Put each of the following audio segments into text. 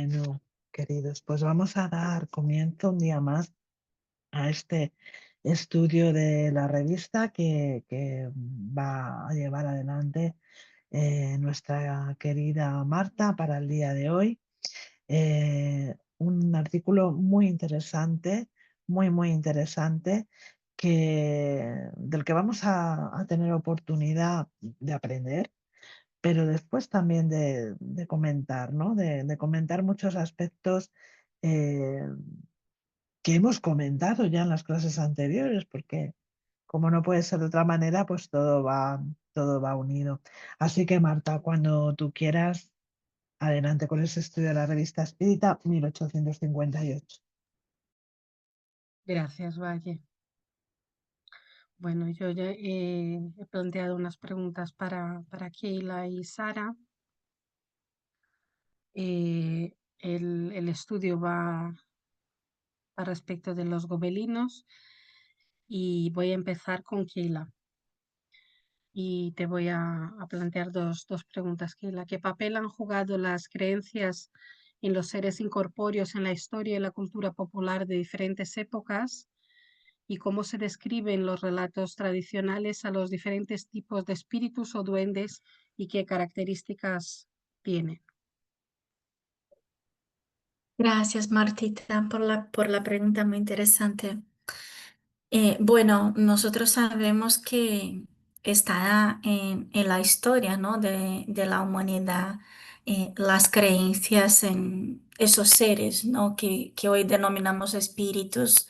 Bueno, queridos, pues vamos a dar comienzo un día más a este estudio de la revista que va a llevar adelante nuestra querida Marta para el día de hoy. Un artículo muy interesante, muy interesante, del que vamos a tener oportunidad de aprender, pero después también de comentar, ¿no? De comentar muchos aspectos eh, que hemos comentado ya en las clases anteriores, porque como no puede ser de otra manera, pues todo va unido. Así que Marta, cuando tú quieras, adelante con ese estudio de la revista Espírita 1858. Gracias, Valle. Bueno, yo ya he planteado unas preguntas para Keila y Sara. El estudio va respecto de los gobelinos y voy a empezar con Keila. Y te voy a plantear dos preguntas, Keila. ¿Qué papel han jugado las creencias en los seres incorpóreos en la historia y la cultura popular de diferentes épocas? ¿Y cómo se describen los relatos tradicionales a los diferentes tipos de espíritus o duendes y qué características tienen? Gracias, Martita, por la pregunta muy interesante. Bueno, nosotros sabemos que está en la historia, ¿no? de la humanidad, las creencias en esos seres, ¿no? que hoy denominamos espíritus,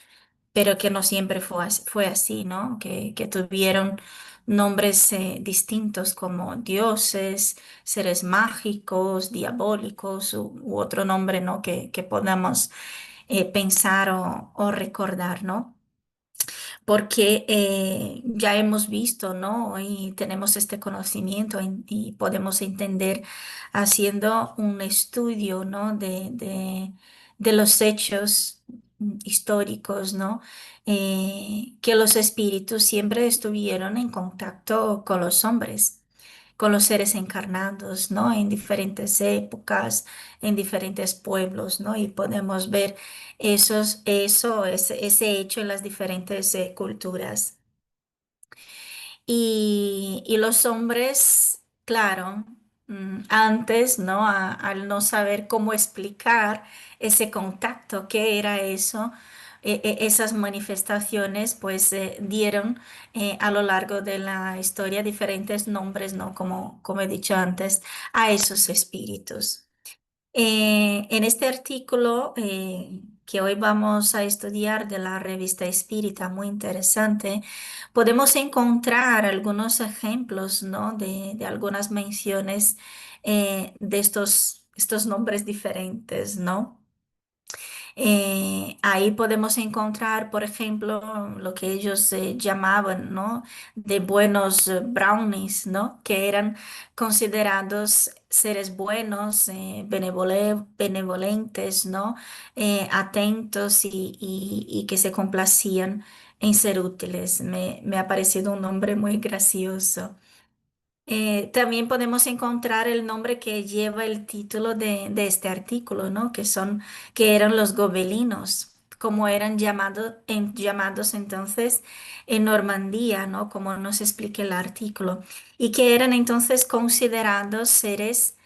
pero que no siempre fue así, ¿no? Que tuvieron nombres distintos como dioses, seres mágicos, diabólicos u otro nombre, ¿no? que podamos pensar o recordar, ¿no? Porque ya hemos visto, ¿no? Y tenemos este conocimiento y podemos entender haciendo un estudio, ¿no? de los hechos históricos, ¿no? Que los espíritus siempre estuvieron en contacto con los hombres, con los seres encarnados, ¿no? En diferentes épocas, en diferentes pueblos, ¿no? Y podemos ver ese hecho en las diferentes culturas. Y los hombres, claro, antes, ¿no? Al no saber cómo explicar ese contacto, qué era eso, esas manifestaciones, pues dieron a lo largo de la historia diferentes nombres, ¿no? Como he dicho antes, a esos espíritus. En este artículo que hoy vamos a estudiar de la revista Espírita, muy interesante, podemos encontrar algunos ejemplos, ¿no? de algunas menciones de estos nombres diferentes, ¿no? Ahí podemos encontrar, por ejemplo, lo que ellos llamaban, ¿no? De buenos brownies, ¿no? Que eran considerados seres buenos, benevolentes, ¿no? Atentos y que se complacían en ser útiles. Me ha parecido un nombre muy gracioso. También podemos encontrar el nombre que lleva el título de este artículo, ¿no? Que eran los gobelinos, como eran llamados entonces en Normandía, ¿no? Como nos explica el artículo, y que eran entonces considerados seres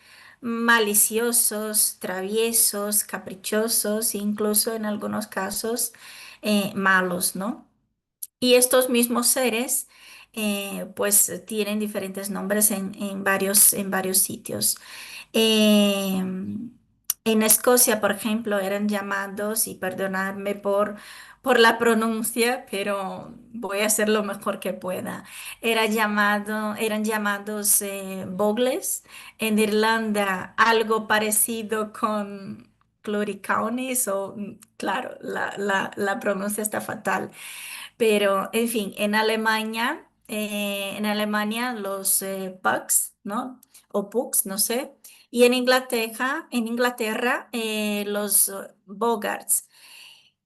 maliciosos, traviesos, caprichosos, incluso en algunos casos malos, ¿no? Y estos mismos seres, pues tienen diferentes nombres en varios sitios. Eh, en Escocia, por ejemplo, eran llamados, y perdonadme por la pronuncia, pero voy a hacer lo mejor que pueda. Eran llamados bogles. En Irlanda, algo parecido con cluricaunes, claro, la pronuncia está fatal. Pero, en fin, en Alemania los pugs, ¿no? O pugs, no sé. Y en Inglaterra los bogarts.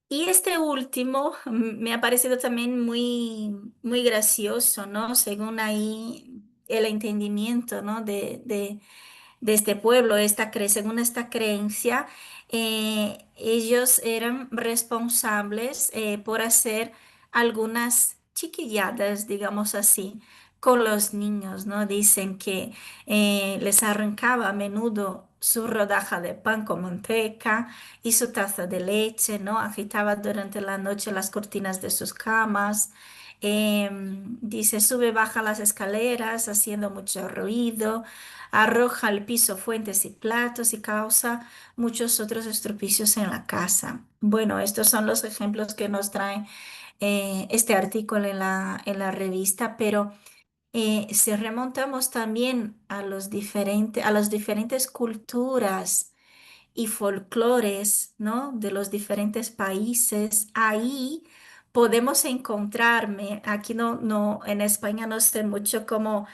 Y este último me ha parecido también muy gracioso, ¿no? Según ahí el entendimiento, ¿no? de este pueblo, según esta creencia, ellos eran responsables por hacer algunas chiquilladas, digamos así, con los niños, ¿no? Dicen que les arrancaba a menudo su rodaja de pan con manteca y su taza de leche, ¿no? Agitaba durante la noche las cortinas de sus camas. Dice, sube, baja las escaleras haciendo mucho ruido, arroja al piso fuentes y platos y causa muchos otros estropicios en la casa. Bueno, estos son los ejemplos que nos trae este artículo en la revista, pero si remontamos también a las diferentes culturas y folclores, ¿no? De los diferentes países, ahí podemos encontrarme, aquí en España no sé mucho cómo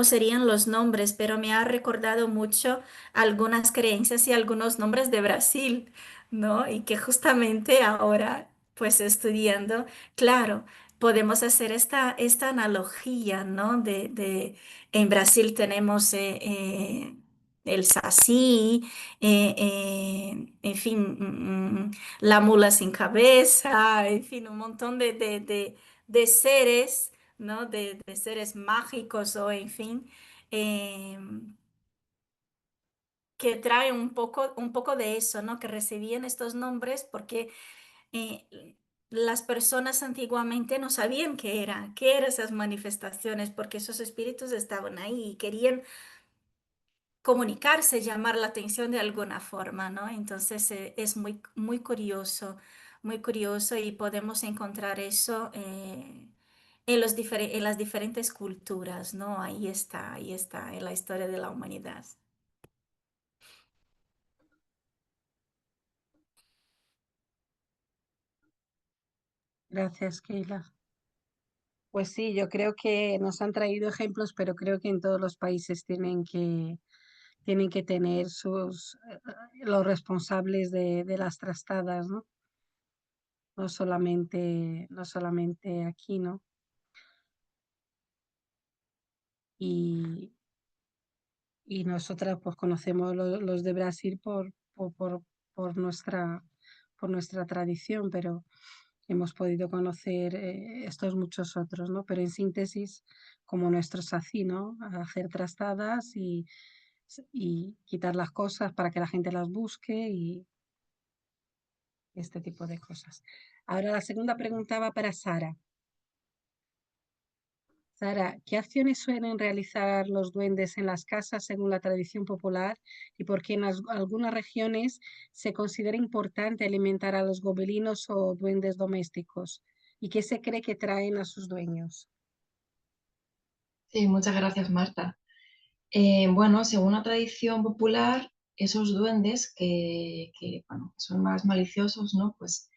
serían los nombres, pero me ha recordado mucho algunas creencias y algunos nombres de Brasil, ¿no? Y que justamente ahora, pues estudiando, claro, podemos hacer esta analogía, ¿no? En Brasil tenemos el saci, en fin, la mula sin cabeza, en fin, un montón de seres, ¿no? De seres mágicos o en fin, eh, que traen un poco de eso, ¿no? Que recibían estos nombres porque las personas antiguamente no sabían qué eran esas manifestaciones, porque esos espíritus estaban ahí y querían comunicarse, llamar la atención de alguna forma, ¿no? Entonces es muy curioso y podemos encontrar eso en las diferentes culturas, ¿no? Ahí está, en la historia de la humanidad. Gracias, Keila. Pues sí, yo creo que nos han traído ejemplos, pero creo que en todos los países tienen que tener los responsables de las trastadas, ¿no? No solamente aquí, ¿no? Y, y nosotras pues conocemos los de Brasil por nuestra tradición, pero hemos podido conocer estos muchos otros, ¿no? Pero en síntesis, como nuestros así, ¿no? Hacer trastadas y quitar las cosas para que la gente las busque y este tipo de cosas. Ahora la segunda pregunta va para Sara. Sara, ¿qué acciones suelen realizar los duendes en las casas según la tradición popular y por qué en algunas regiones se considera importante alimentar a los gobelinos o duendes domésticos? ¿Y qué se cree que traen a sus dueños? Sí, muchas gracias, Marta. Bueno, según la tradición popular, esos duendes bueno, son más maliciosos, ¿no? Pues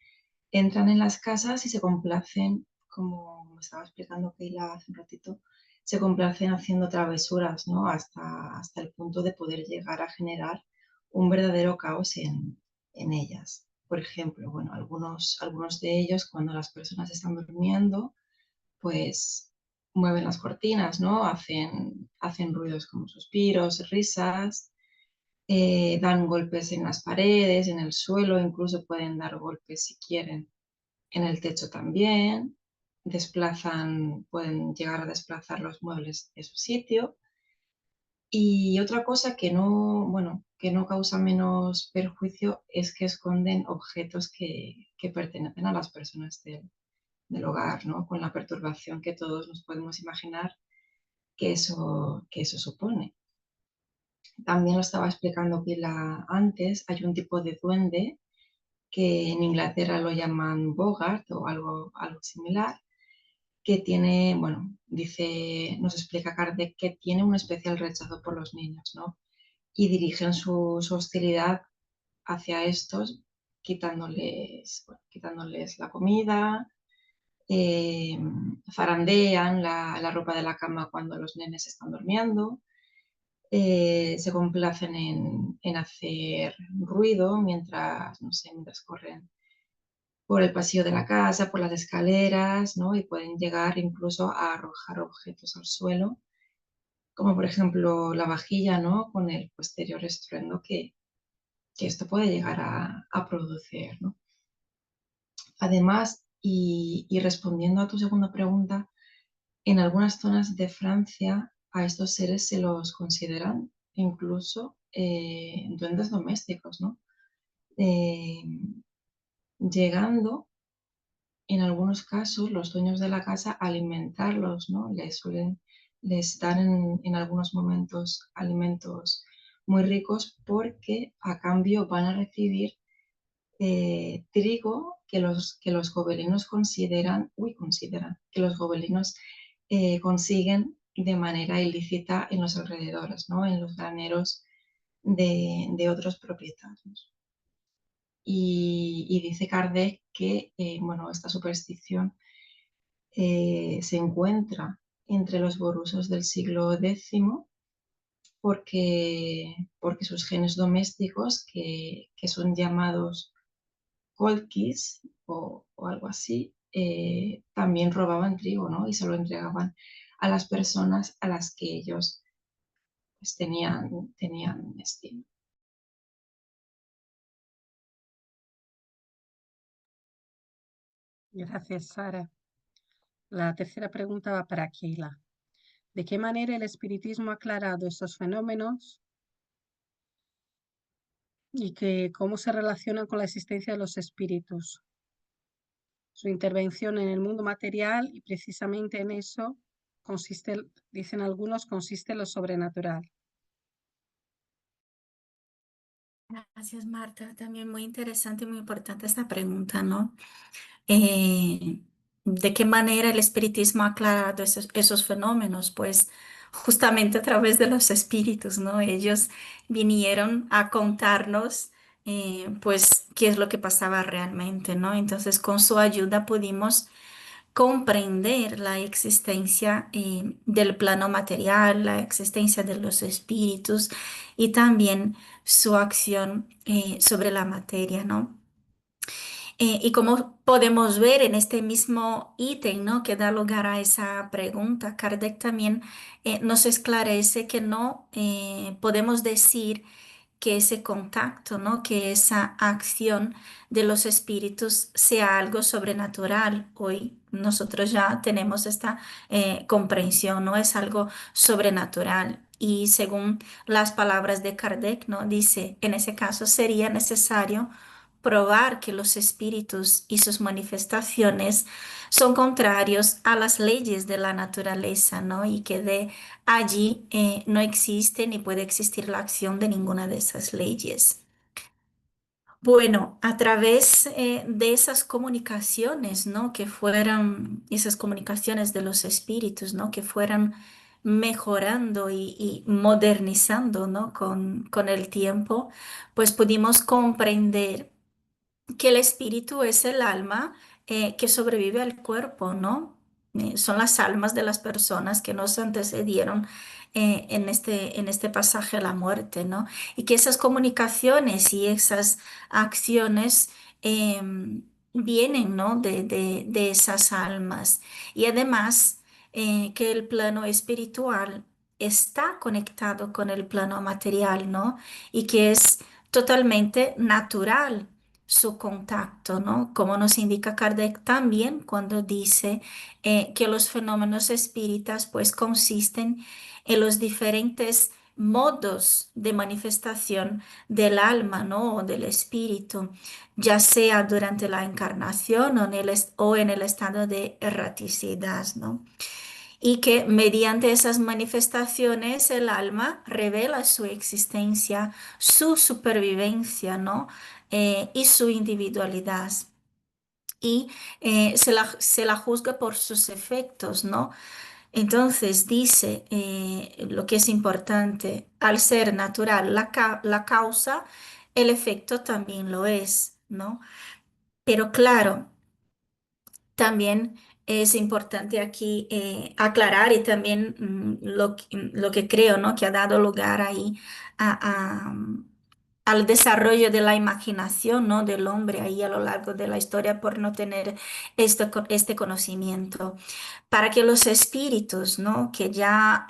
entran en las casas y se complacen, como me estaba explicando Keila hace un ratito, se complacen haciendo travesuras, ¿no? Hasta el punto de poder llegar a generar un verdadero caos en ellas. Por ejemplo, bueno, algunos de ellos, cuando las personas están durmiendo, pues mueven las cortinas, ¿no? Hacen ruidos como suspiros, risas, dan golpes en las paredes, en el suelo, incluso pueden dar golpes si quieren en el techo también, pueden llegar a desplazar los muebles de su sitio. Y otra cosa bueno, que no causa menos perjuicio es que esconden objetos que pertenecen a las personas del hogar, ¿no? Con la perturbación que todos nos podemos imaginar que eso supone. También lo estaba explicando Pila antes, hay un tipo de duende que en Inglaterra lo llaman Bogart o algo similar, que tiene, bueno, nos explica Kardec que tiene un especial rechazo por los niños, ¿no? Y dirigen su hostilidad hacia estos, quitándoles la comida, eh, zarandean la ropa de la cama cuando los nenes están durmiendo, se complacen en hacer ruido mientras, no sé, mientras corren por el pasillo de la casa, por las escaleras, ¿no? Y pueden llegar incluso a arrojar objetos al suelo como por ejemplo la vajilla, ¿no? Con el posterior estruendo que esto puede llegar a producir, ¿no? Además, y respondiendo a tu segunda pregunta, en algunas zonas de Francia a estos seres se los consideran incluso duendes domésticos, ¿no? Eh, llegando en algunos casos los dueños de la casa a alimentarlos, ¿no? Les dan en algunos momentos alimentos muy ricos porque a cambio van a recibir trigo que los gobelinos que los gobelinos consiguen de manera ilícita en los alrededores, ¿no? En los graneros de otros propietarios. Y dice Kardec que bueno, esta superstición se encuentra entre los borusos del siglo X porque sus genes domésticos, que son llamados Colquis o algo así, también robaban trigo, ¿no? Y se lo entregaban a las personas a las que ellos pues, tenían estima. Gracias, Sara. La tercera pregunta va para Keila. ¿De qué manera el espiritismo ha aclarado estos fenómenos y cómo se relacionan con la existencia de los espíritus? Su intervención en el mundo material y precisamente en eso consiste, dicen algunos, consiste lo sobrenatural. Gracias, Marta. También muy interesante y muy importante esta pregunta, ¿no? Eh, ¿De qué manera el espiritismo ha aclarado esos fenómenos? Pues justamente a través de los espíritus, ¿no? Ellos vinieron a contarnos, pues, qué es lo que pasaba realmente, ¿no? Entonces, con su ayuda pudimos comprender la existencia del plano material, la existencia de los espíritus y también su acción sobre la materia, ¿no? Y como podemos ver en este mismo ítem, ¿no? Que da lugar a esa pregunta, Kardec también nos esclarece que no podemos decir que ese contacto, ¿no? Que esa acción de los espíritus sea algo sobrenatural. Hoy nosotros ya tenemos esta comprensión, ¿no? Es algo sobrenatural. Y según las palabras de Kardec, ¿no? Dice, en ese caso sería necesario probar que los espíritus y sus manifestaciones son contrarios a las leyes de la naturaleza, ¿no? Y que de allí no existe ni puede existir la acción de ninguna de esas leyes. Bueno, a través de esas comunicaciones, ¿no? Que fueran esas comunicaciones de los espíritus, ¿no? Que fueran mejorando y modernizando, ¿no? Con el tiempo, pues pudimos comprender que el espíritu es el alma que sobrevive al cuerpo, ¿no? Son las almas de las personas que nos antecedieron en este pasaje a la muerte, ¿no? Y que esas comunicaciones y esas acciones vienen, ¿no? De esas almas. Y además que el plano espiritual está conectado con el plano material, ¿no? Y que es totalmente natural su contacto, ¿no? Como nos indica Kardec también cuando dice que los fenómenos espíritas pues consisten en los diferentes modos de manifestación del alma, ¿no? O del espíritu, ya sea durante la encarnación o en el estado de erraticidad, ¿no? Y que mediante esas manifestaciones el alma revela su existencia, su supervivencia, ¿no? Y su individualidad. Y se la juzga por sus efectos, ¿no? Entonces dice lo que es importante, al ser natural la causa, el efecto también lo es, ¿no? Pero claro, también es importante aquí aclarar y también lo que creo, ¿no? Que ha dado lugar ahí a, al desarrollo de la imaginación, ¿no? del hombre ahí a lo largo de la historia por no tener este conocimiento. Para que los espíritus, ¿no? que ya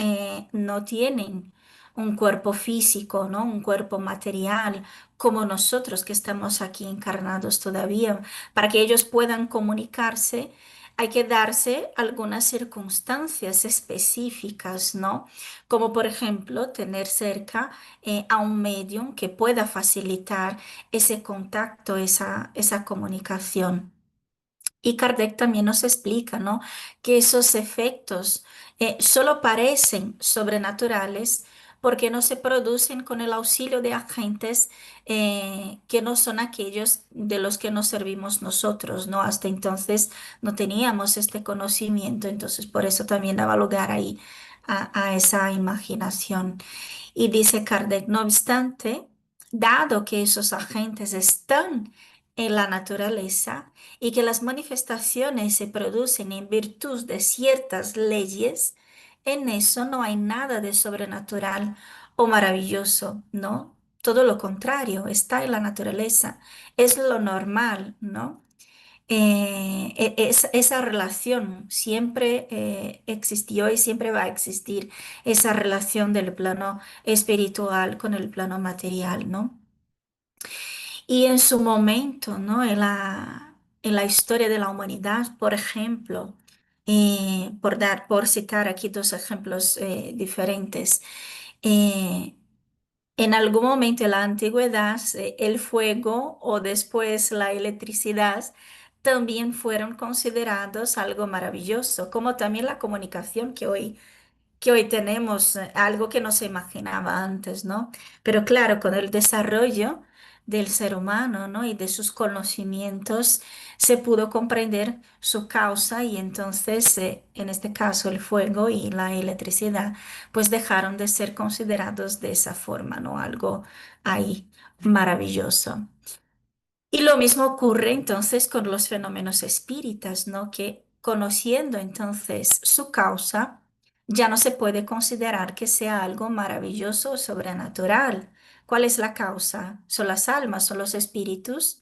no tienen un cuerpo físico, ¿no? un cuerpo material, como nosotros que estamos aquí encarnados todavía, para que ellos puedan comunicarse, hay que darse algunas circunstancias específicas, ¿no? Como por ejemplo tener cerca a un medium que pueda facilitar ese contacto, esa comunicación. Y Kardec también nos explica, ¿no? que esos efectos solo parecen sobrenaturales porque no se producen con el auxilio de agentes que no son aquellos de los que nos servimos nosotros, ¿no? Hasta entonces no teníamos este conocimiento, entonces por eso también daba lugar ahí a esa imaginación. Y dice Kardec, no obstante, dado que esos agentes están en la naturaleza y que las manifestaciones se producen en virtud de ciertas leyes, en eso no hay nada de sobrenatural o maravilloso, ¿no? Todo lo contrario, está en la naturaleza, es lo normal, ¿no? Esa relación siempre existió y siempre va a existir, esa relación del plano espiritual con el plano material, ¿no? Y en su momento, ¿no? En la historia de la humanidad, por ejemplo, por citar aquí dos ejemplos diferentes, eh, en algún momento en la antigüedad, el fuego o después la electricidad también fueron considerados algo maravilloso, como también la comunicación que hoy tenemos, algo que no se imaginaba antes, ¿no? Pero claro, con el desarrollo del ser humano, ¿no? y de sus conocimientos, se pudo comprender su causa y entonces, en este caso, el fuego y la electricidad, pues dejaron de ser considerados de esa forma, ¿no? Algo ahí maravilloso. Y lo mismo ocurre entonces con los fenómenos espíritas, ¿no? Que conociendo entonces su causa, ya no se puede considerar que sea algo maravilloso o sobrenatural. ¿Cuál es la causa? Son las almas, son los espíritus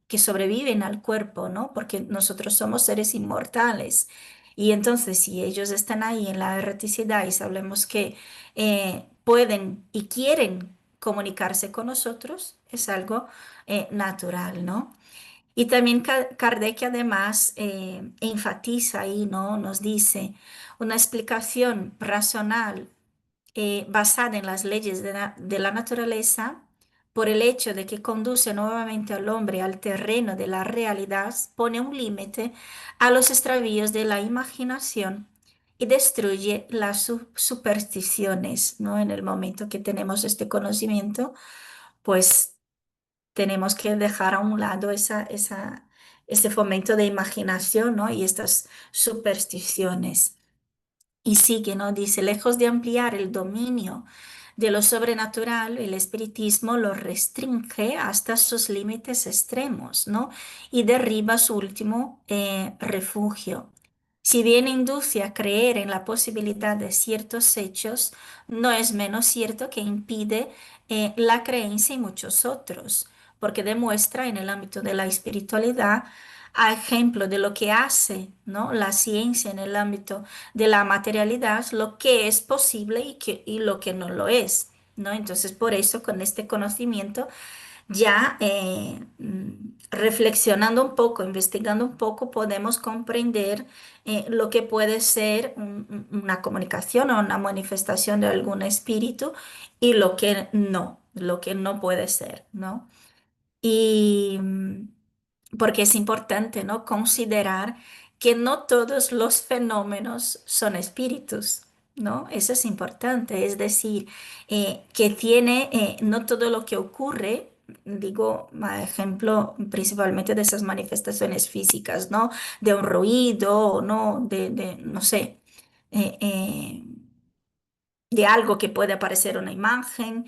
que sobreviven al cuerpo, ¿no? Porque nosotros somos seres inmortales. Y entonces, si ellos están ahí en la erraticidad y sabemos que pueden y quieren comunicarse con nosotros, es algo natural, ¿no? Y también Kardec además enfatiza ahí, ¿no? Nos dice una explicación racional basada en las leyes de la naturaleza, por el hecho de que conduce nuevamente al hombre al terreno de la realidad, pone un límite a los extravíos de la imaginación y destruye las supersticiones, ¿no? En el momento que tenemos este conocimiento, pues tenemos que dejar a un lado ese fomento de imaginación, ¿no? y estas supersticiones. Y sigue, ¿no? Dice, lejos de ampliar el dominio de lo sobrenatural, el espiritismo lo restringe hasta sus límites extremos, ¿no? Y derriba su último refugio. Si bien induce a creer en la posibilidad de ciertos hechos, no es menos cierto que impide la creencia en muchos otros, porque demuestra en el ámbito de la espiritualidad, a ejemplo de lo que hace, ¿no? la ciencia en el ámbito de la materialidad, lo que es posible y lo que no lo es, ¿no? Entonces, por eso, con este conocimiento, ya reflexionando un poco, investigando un poco, podemos comprender lo que puede ser una comunicación o una manifestación de algún espíritu y lo que no puede ser, ¿no? Y porque es importante, ¿no? considerar que no todos los fenómenos son espíritus, ¿no? Eso es importante, es decir, que tiene, no todo lo que ocurre, digo, a ejemplo principalmente de esas manifestaciones físicas, ¿no? De un ruido, ¿no? No sé. eh, eh, de algo que puede parecer una imagen.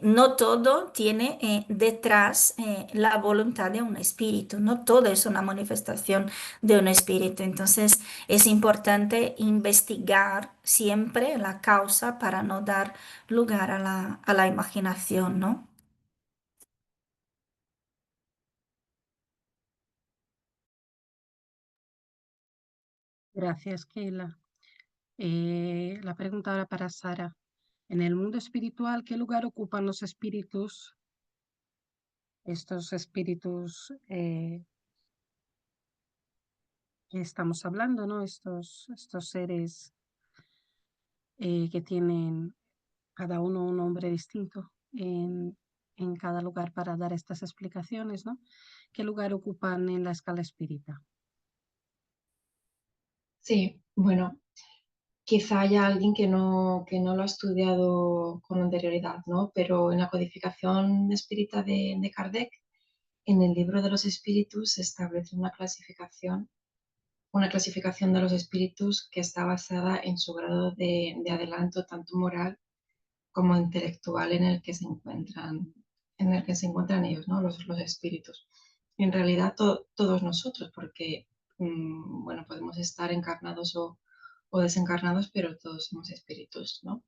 No todo tiene detrás la voluntad de un espíritu, no todo es una manifestación de un espíritu. Entonces es importante investigar siempre la causa para no dar lugar a la imaginación, ¿no? Gracias, Keila. La pregunta ahora para Sara. En el mundo espiritual, ¿qué lugar ocupan los espíritus, estos espíritus que estamos hablando, ¿no? Estos seres que tienen cada uno un nombre distinto en cada lugar para dar estas explicaciones, ¿no? ¿Qué lugar ocupan en la escala espírita? Sí, bueno, quizá haya alguien que no lo ha estudiado con anterioridad, ¿no? Pero en la codificación espírita de Kardec, en el libro de los espíritus se establece una clasificación de los espíritus que está basada en su grado de adelanto, tanto moral como intelectual en el que se encuentran ellos, ¿no? Los espíritus. En realidad todos nosotros, porque bueno, podemos estar encarnados o desencarnados, pero todos somos espíritus, ¿no?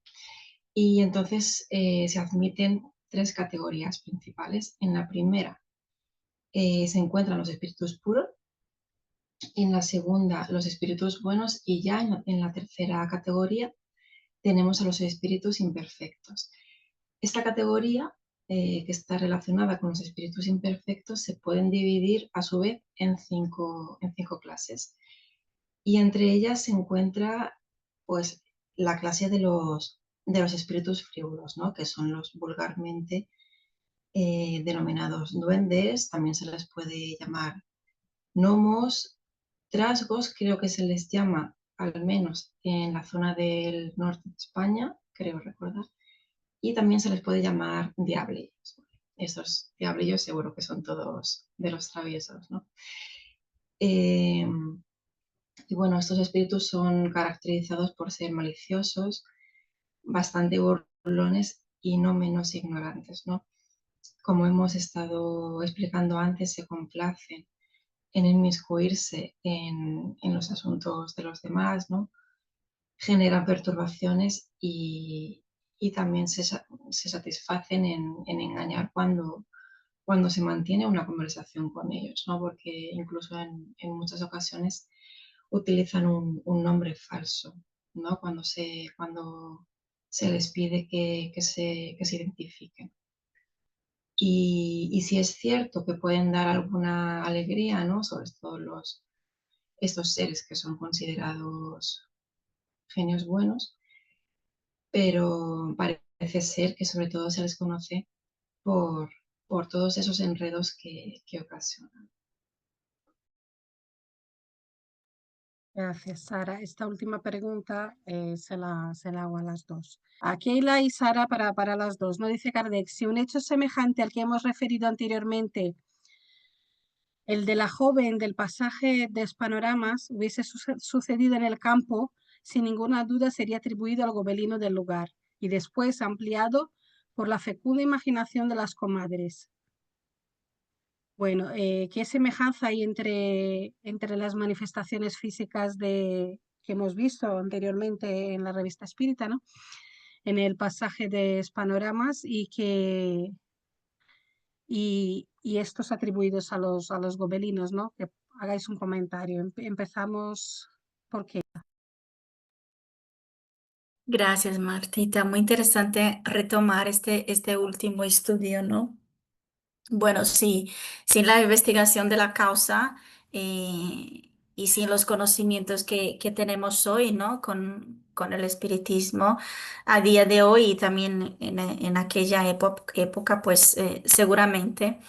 Y entonces se admiten tres categorías principales. En la primera se encuentran los espíritus puros, en la segunda los espíritus buenos y ya en la tercera categoría tenemos a los espíritus imperfectos. Esta categoría, que está relacionada con los espíritus imperfectos, se pueden dividir a su vez en cinco clases. Y entre ellas se encuentra pues, la clase de los espíritus frívolos, ¿no? Que son los vulgarmente denominados duendes, también se les puede llamar gnomos, trasgos, creo que se les llama, al menos en la zona del norte de España, creo recordar, y también se les puede llamar diablillos. Esos diablillos seguro que son todos de los traviesos, ¿no? Eh, y bueno, estos espíritus son caracterizados por ser maliciosos, bastante burlones y no menos ignorantes, ¿no? Como hemos estado explicando antes, se complacen en inmiscuirse en los asuntos de los demás, ¿no? Generan perturbaciones y también se satisfacen en engañar cuando se mantiene una conversación con ellos, ¿no? Porque incluso en muchas ocasiones utilizan un nombre falso, ¿no? Cuando se les pide que se identifiquen. Y si es cierto que pueden dar alguna alegría, ¿no? Sobre todo estos seres que son considerados genios buenos, pero parece ser que sobre todo se les conoce por, por todos esos enredos que ocasionan. Gracias, Sara. Esta última pregunta se la hago a las dos. A Keila y Sara para las dos. No dice Kardec, si un hecho semejante al que hemos referido anteriormente, el de la joven del pasaje de Panoramas, hubiese sucedido en el campo, sin ninguna duda sería atribuido al gobelino del lugar y después ampliado por la fecunda imaginación de las comadres. Bueno, ¿qué semejanza hay entre las manifestaciones físicas que hemos visto anteriormente en la revista Espírita, ¿no? En el pasaje de Panoramas y estos atribuidos a los gobelinos, ¿no? Que hagáis un comentario. Empezamos por qué. Gracias, Martita. Muy interesante retomar este último estudio, ¿no? Bueno, sí, sin la investigación de la causa y sin los conocimientos que tenemos hoy, ¿no? Con el espiritismo a día de hoy y también en aquella época, pues seguramente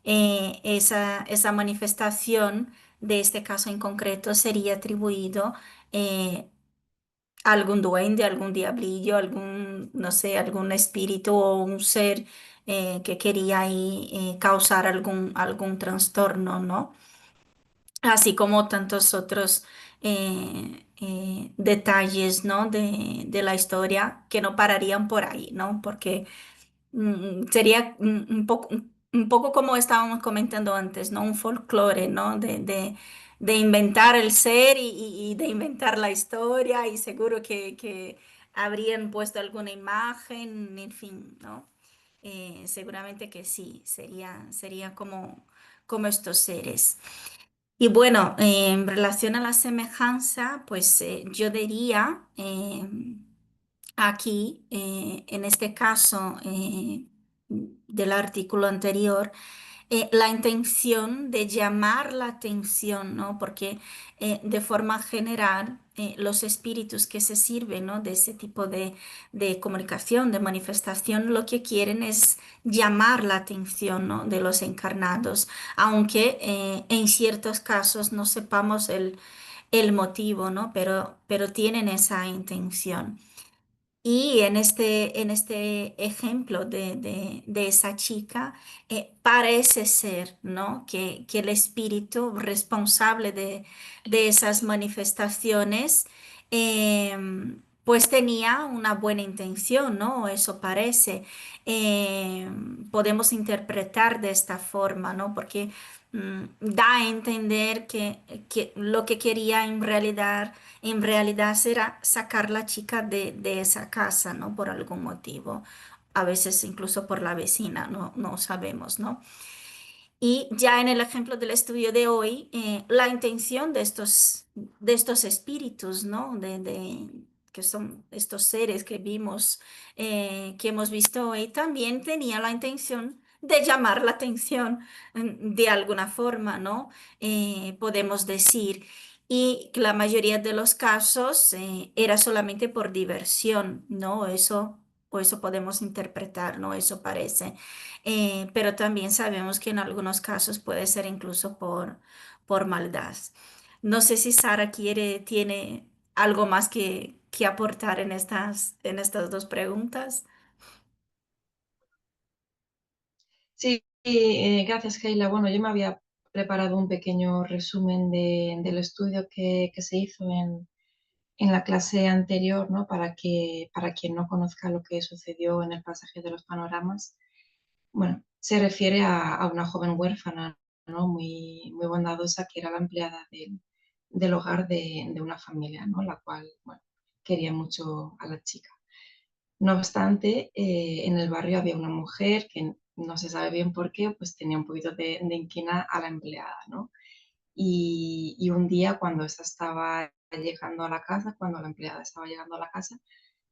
esa manifestación de este caso en concreto sería atribuido algún duende, algún diablillo, algún, no sé, algún espíritu o un ser que quería ahí causar algún trastorno, ¿no? Así como tantos otros detalles, ¿no? de la historia que no pararían por ahí, ¿no? Porque sería un poco como estábamos comentando antes, ¿no? Un folclore, ¿no? De inventar el ser y de inventar la historia y seguro que habrían puesto alguna imagen, en fin, ¿no? Seguramente que sí, sería como estos seres. Y bueno, en relación a la semejanza, pues yo diría aquí, en este caso del artículo anterior, la intención de llamar la atención, ¿no? Porque de forma general los espíritus que se sirven, ¿no? de ese tipo de comunicación, de manifestación, lo que quieren es llamar la atención, ¿no? de los encarnados, aunque en ciertos casos no sepamos el motivo, ¿no? Pero tienen esa intención. Y en este ejemplo de esa chica, parece ser, ¿no? que el espíritu responsable de esas manifestaciones, pues tenía una buena intención, ¿no? Eso parece. Podemos interpretar de esta forma, ¿no? Porque da a entender que lo que quería en realidad será sacar la chica de esa casa, ¿no? Por algún motivo. A veces incluso por la vecina, no sabemos, ¿no? Y ya en el ejemplo del estudio de hoy, la intención de estos espíritus, ¿no? Que son estos seres que vimos, que hemos visto hoy, también tenía la intención de llamar la atención de alguna forma, ¿no? Podemos decir. Y que la mayoría de los casos era solamente por diversión, ¿no? O eso podemos interpretar, ¿no? Eso parece. Pero también sabemos que en algunos casos puede ser incluso por maldad. No sé si Sara tiene algo más que aportar en estas dos preguntas. Sí, gracias, Keila. Bueno, yo me había preparado un pequeño resumen del estudio que se hizo en la clase anterior, ¿no? Para quien no conozca lo que sucedió en el pasaje de los panoramas. Bueno, se refiere a una joven huérfana, ¿no? Muy bondadosa, que era la empleada del hogar de una familia, ¿no? La cual, bueno, quería mucho a la chica. No obstante, en el barrio había una mujer que no se sabe bien por qué, pues tenía un poquito de inquina a la empleada, ¿no? Y un día cuando esta estaba llegando a la casa, cuando la empleada estaba llegando a la casa,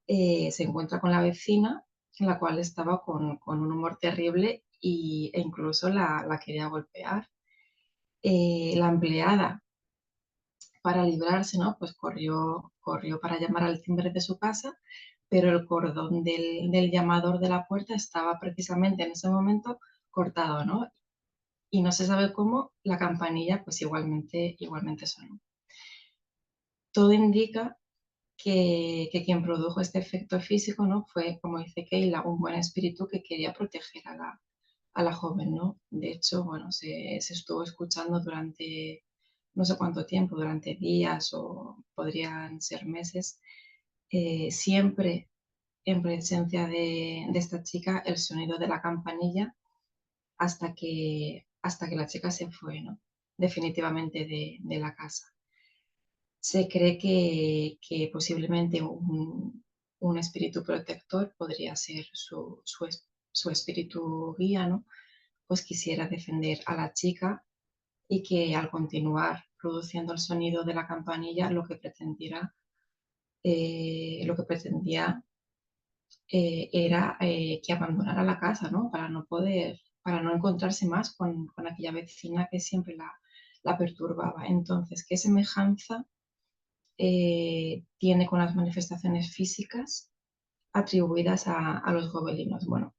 se encuentra con la vecina, la cual estaba con un humor terrible e incluso la quería golpear. La empleada, para librarse, ¿no? Pues corrió para llamar al timbre de su casa, pero el cordón del llamador de la puerta estaba precisamente en ese momento cortado, ¿no? Y no se sabe cómo la campanilla pues igualmente sonó. Todo indica que quien produjo este efecto físico, ¿no? Fue, como dice Keila, un buen espíritu que quería proteger a la joven, ¿no? De hecho, bueno, se estuvo escuchando durante no sé cuánto tiempo, durante días o podrían ser meses, siempre en presencia de esta chica el sonido de la campanilla hasta que la chica se fue, ¿no? Definitivamente de la casa. Se cree que posiblemente un espíritu protector podría ser su espíritu guía, ¿no? Pues quisiera defender a la chica y que al continuar produciendo el sonido de la campanilla lo que pretendía era que abandonara la casa, ¿no? Para no encontrarse más con aquella vecina que siempre la perturbaba. Entonces, ¿qué semejanza tiene con las manifestaciones físicas atribuidas a los gobelinos? Bueno,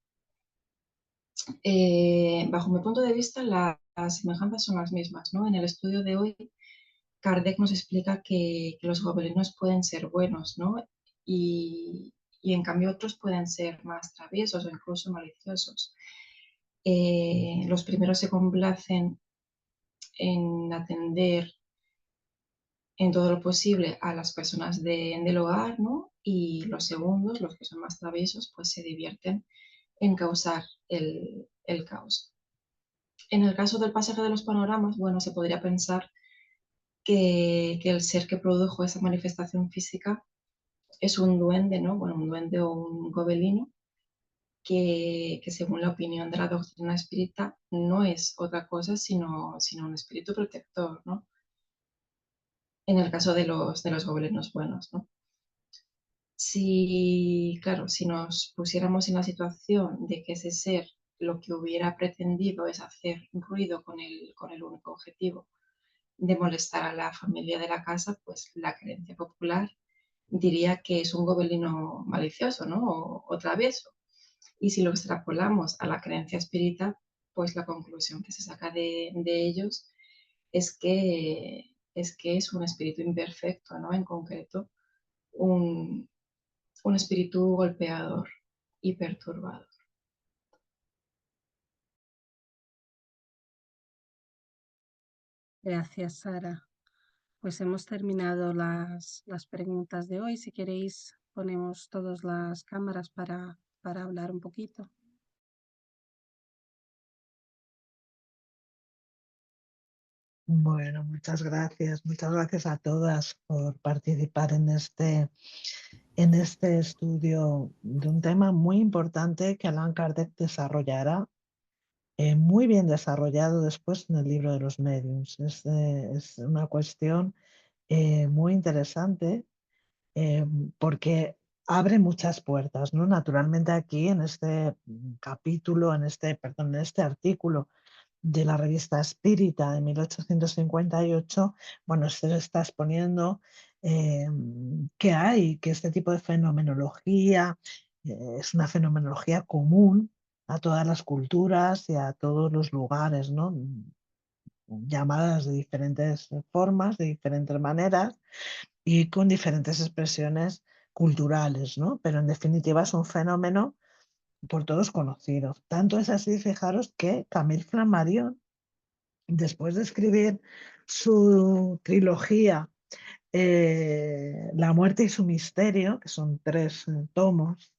bajo mi punto de vista, las semejanzas son las mismas, ¿no? En el estudio de hoy, Kardec nos explica que los gobelinos pueden ser buenos, ¿no? Y en cambio otros pueden ser más traviesos o incluso maliciosos. Los primeros se complacen en atender en todo lo posible a las personas del hogar, ¿no? Y los segundos, los que son más traviesos, pues se divierten en causar el caos. En el caso del pasaje de los panoramas, bueno, se podría pensar que el ser que produjo esa manifestación física es un duende, ¿no? Bueno, un duende o un gobelino, que según la opinión de la doctrina espírita no es otra cosa sino un espíritu protector, ¿no? En el caso de los gobelinos buenos, ¿no? Si, claro, si nos pusiéramos en la situación de que ese ser lo que hubiera pretendido es hacer ruido con el único objetivo de molestar a la familia de la casa, pues la creencia popular diría que es un gobelino malicioso, ¿no? O travieso. Y si lo extrapolamos a la creencia espírita, pues la conclusión que se saca de ellos es que es un espíritu imperfecto, ¿no? En concreto, un, un espíritu golpeador y perturbador. Gracias, Sara. Pues hemos terminado las preguntas de hoy. Si queréis, ponemos todas las cámaras para hablar un poquito. Bueno, muchas gracias. Muchas gracias a todas por participar en este estudio de un tema muy importante que Allan Kardec desarrollará, muy bien desarrollado después en el libro de los mediums. Es una cuestión muy interesante, eh, porque abre muchas puertas, ¿no? Naturalmente aquí en este capítulo, perdón, en este artículo de la revista Espírita de 1858, bueno, se está exponiendo eh, que este tipo de fenomenología es una fenomenología común a todas las culturas y a todos los lugares, ¿no? Llamadas de diferentes formas, de diferentes maneras y con diferentes expresiones culturales, ¿no? Pero en definitiva es un fenómeno por todos conocido. Tanto es así, fijaros, que Camille Flammarion, después de escribir su trilogía La muerte y su misterio, que son 3 tomos,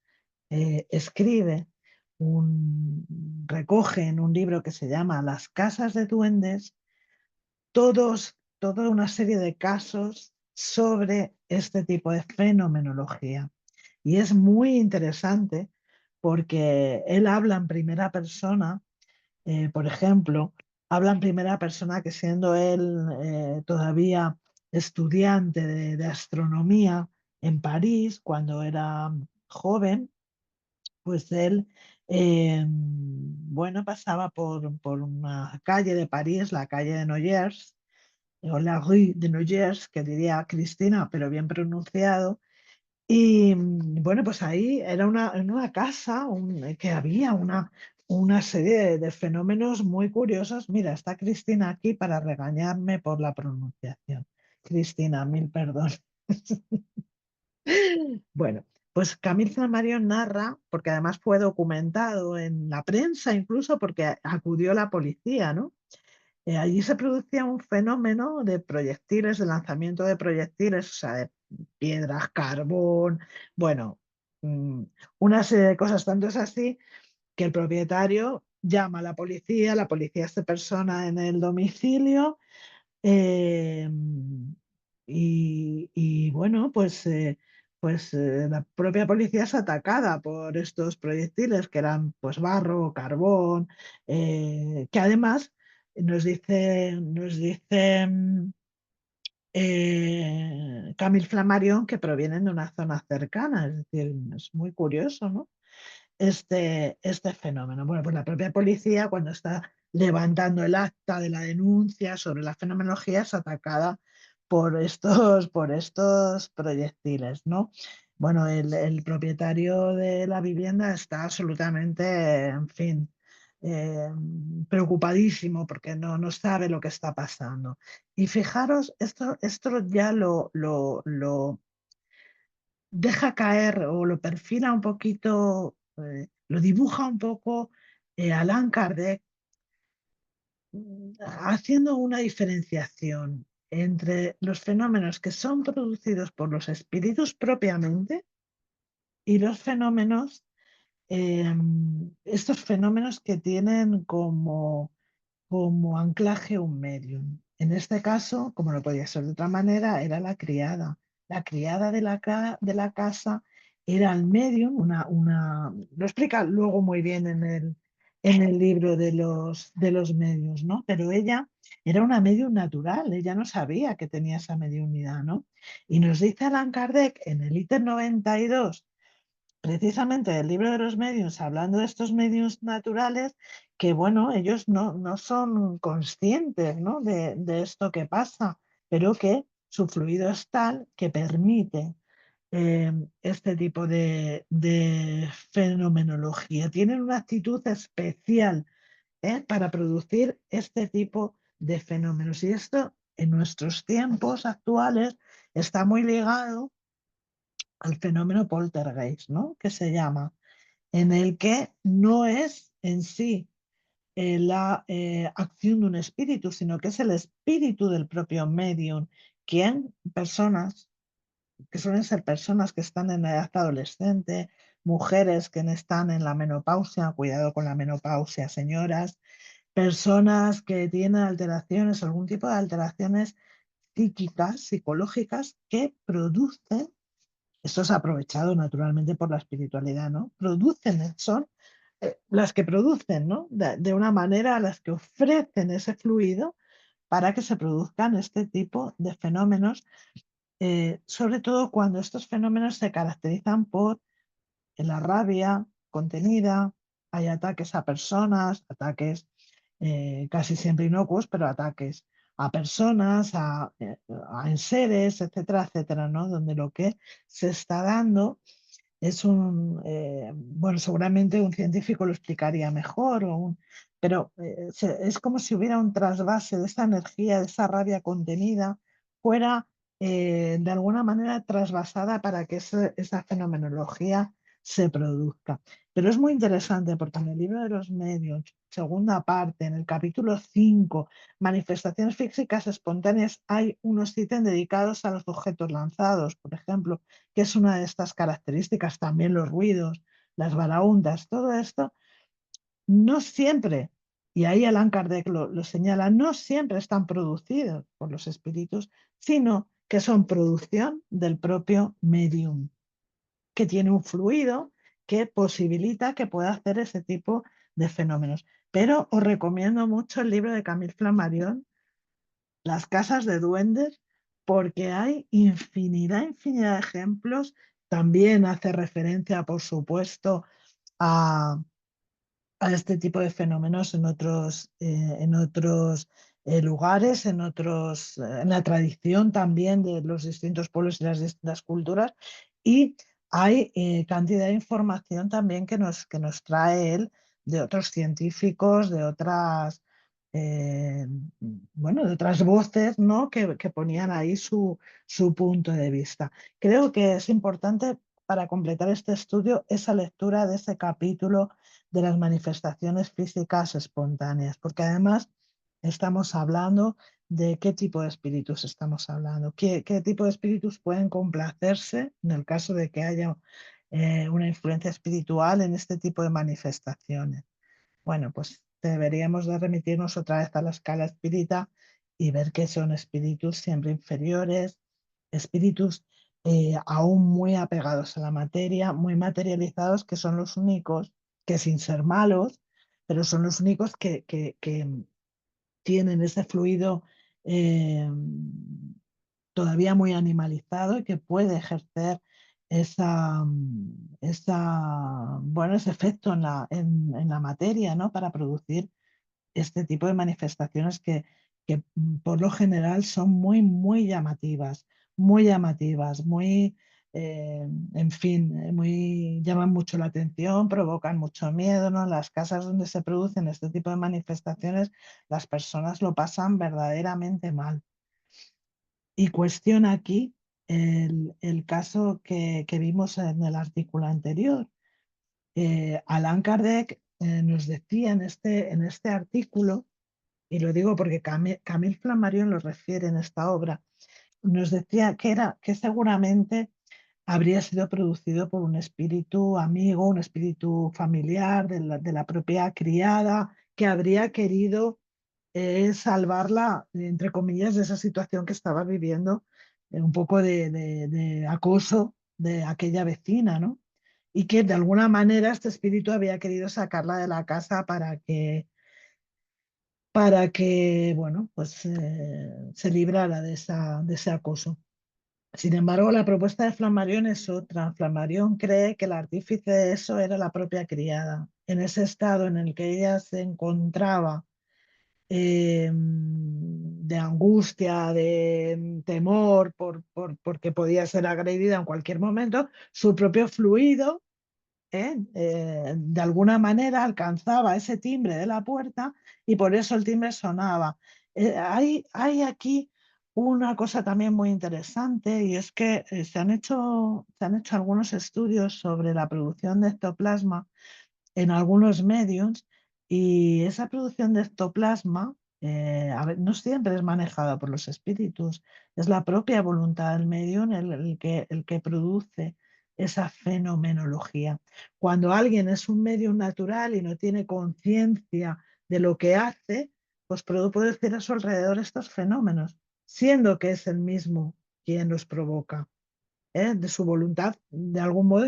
escribe recoge en un libro que se llama Las casas de duendes toda una serie de casos sobre este tipo de fenomenología. Y es muy interesante porque él habla en primera persona, por ejemplo, habla en primera persona que siendo él todavía estudiante de astronomía en París, cuando era joven, pues él, bueno, pasaba por una calle de París, la calle de Noyers, o la rue de Noyers, que diría Cristina, pero bien pronunciado. Y bueno, pues ahí era en una casa que había una serie de fenómenos muy curiosos. Mira, está Cristina aquí para regañarme por la pronunciación. Cristina, mil perdón. Bueno, pues Camille Flammarion narra, porque además fue documentado en la prensa, incluso porque acudió la policía, ¿no? Allí se producía un fenómeno de proyectiles, de lanzamiento de proyectiles, o sea, de piedras, carbón, bueno, mm, una serie de cosas. Tanto es así que el propietario llama a la policía se persona en el domicilio, eh, y bueno, la propia policía es atacada por estos proyectiles que eran pues barro, carbón, que además nos dice Camille Flammarion que provienen de una zona cercana, es decir, es muy curioso, ¿no? Este fenómeno. Bueno, pues la propia policía, cuando está levantando el acta de la denuncia sobre la fenomenología, es atacada por estos proyectiles, ¿no? Bueno, el propietario de la vivienda está absolutamente, en fin, eh, preocupadísimo porque no sabe lo que está pasando. Y fijaros, esto ya lo deja caer o lo perfila un poquito, lo dibuja un poco Allan Kardec, haciendo una diferenciación. entre los fenómenos que son producidos por los espíritus propiamente y los fenómenos, estos fenómenos que tienen como anclaje un medium. En este caso, como no podía ser de otra manera, era la criada. La criada de la casa era el medium, lo explica luego muy bien en el libro de los medios, ¿no? Pero ella era una medium natural, ella no sabía que tenía esa mediunidad, ¿no? Y nos dice Allan Kardec en el ítem 92, precisamente del libro de los mediums, hablando de estos mediums naturales, que bueno, ellos no son conscientes, ¿no? de esto que pasa, pero que su fluido es tal que permite este tipo de fenomenología. Tienen una actitud especial para producir este tipo de fenómenos. Y esto en nuestros tiempos actuales está muy ligado al fenómeno poltergeist, ¿no? Que se llama, en el que no es en sí la acción de un espíritu, sino que es el espíritu del propio medium, quien personas, que suelen ser personas que están en la edad adolescente, mujeres que están en la menopausia, cuidado con la menopausia, señoras, personas que tienen alteraciones, algún tipo de alteraciones psíquicas, psicológicas, que producen, esto es aprovechado naturalmente por la espiritualidad, ¿no? Producen, son las que producen, ¿no? De una manera, las que ofrecen ese fluido para que se produzcan este tipo de fenómenos, sobre todo cuando estos fenómenos se caracterizan por la rabia contenida, hay ataques a personas, ataques casi siempre inocuos, pero ataques a personas, a enseres, etcétera, etcétera, ¿no? Donde lo que se está dando es bueno, seguramente un científico lo explicaría mejor, pero es como si hubiera un trasvase de esa energía, de esa rabia contenida, fuera de alguna manera trasvasada para que esa fenomenología se produzca. Pero es muy interesante porque en el libro de los medios, segunda parte, en el capítulo 5, manifestaciones físicas espontáneas, hay unos ítems dedicados a los objetos lanzados, por ejemplo, que es una de estas características, también los ruidos, las baraundas, todo esto, no siempre, y ahí Allan Kardec lo señala, no siempre están producidos por los espíritus, sino que son producción del propio medium, que tiene un fluido que posibilita que pueda hacer ese tipo de fenómenos. Pero os recomiendo mucho el libro de Camille Flammarion, Las casas de duendes, porque hay infinidad de ejemplos. También hace referencia, por supuesto, a, a este tipo de fenómenos en otros lugares, en la tradición también de los distintos pueblos y las distintas culturas. Y hay cantidad de información también que nos trae él de otros científicos, eh, bueno, de otras voces, ¿no? que ponían ahí su punto de vista. Creo que es importante para completar este estudio esa lectura de ese capítulo de las manifestaciones físicas espontáneas, porque además estamos hablando de qué tipo de espíritus estamos hablando, qué tipo de espíritus pueden complacerse en el caso de que haya una influencia espiritual en este tipo de manifestaciones. Bueno, pues deberíamos de remitirnos otra vez a la escala espírita y ver que son espíritus siempre inferiores, espíritus aún muy apegados a la materia, muy materializados, que son los únicos que, sin ser malos, pero son los únicos que tienen ese fluido eh, todavía muy animalizado y que puede ejercer bueno, ese efecto en la materia, ¿no? Para producir este tipo de manifestaciones que por lo general son muy, muy llamativas, en fin, llaman mucho la atención, provocan mucho miedo, ¿no? En las casas donde se producen este tipo de manifestaciones, las personas lo pasan verdaderamente mal. Y cuestiona aquí el caso que vimos en el artículo anterior. Allan Kardec nos decía en este artículo y lo digo porque Camille Flammarion lo refiere en esta obra, nos decía que seguramente habría sido producido por un espíritu amigo, un espíritu familiar de la propia criada, que habría querido salvarla, entre comillas, de esa situación que estaba viviendo, un poco de acoso de aquella vecina, ¿no? Y que de alguna manera este espíritu había querido sacarla de la casa bueno, pues se librara de ese acoso. Sin embargo, la propuesta de Flammarion es otra. Flammarion cree que el artífice de eso era la propia criada. En ese estado en el que ella se encontraba, de angustia, de temor porque podía ser agredida en cualquier momento, su propio fluido de alguna manera alcanzaba ese timbre de la puerta y por eso el timbre sonaba. Hay aquí una cosa también muy interesante y es que se han hecho algunos estudios sobre la producción de ectoplasma en algunos medios y esa producción de ectoplasma a ver, no siempre es manejada por los espíritus, es la propia voluntad del medium el que produce esa fenomenología. Cuando alguien es un medium natural y no tiene conciencia de lo que hace, pues puede producir a su alrededor estos fenómenos, siendo que es el mismo quien los provoca, de su voluntad, de algún modo,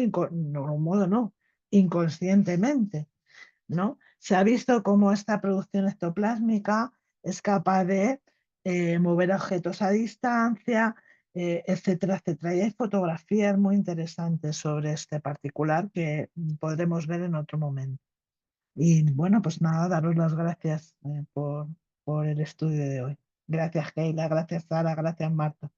no, inconscientemente, ¿no? Se ha visto cómo esta producción ectoplásmica es capaz de mover objetos a distancia, etcétera, etcétera. Y hay fotografías muy interesantes sobre este particular que podremos ver en otro momento. Y bueno, pues nada, daros las gracias por el estudio de hoy. Gracias, Keila, gracias, Sara, gracias, Marta.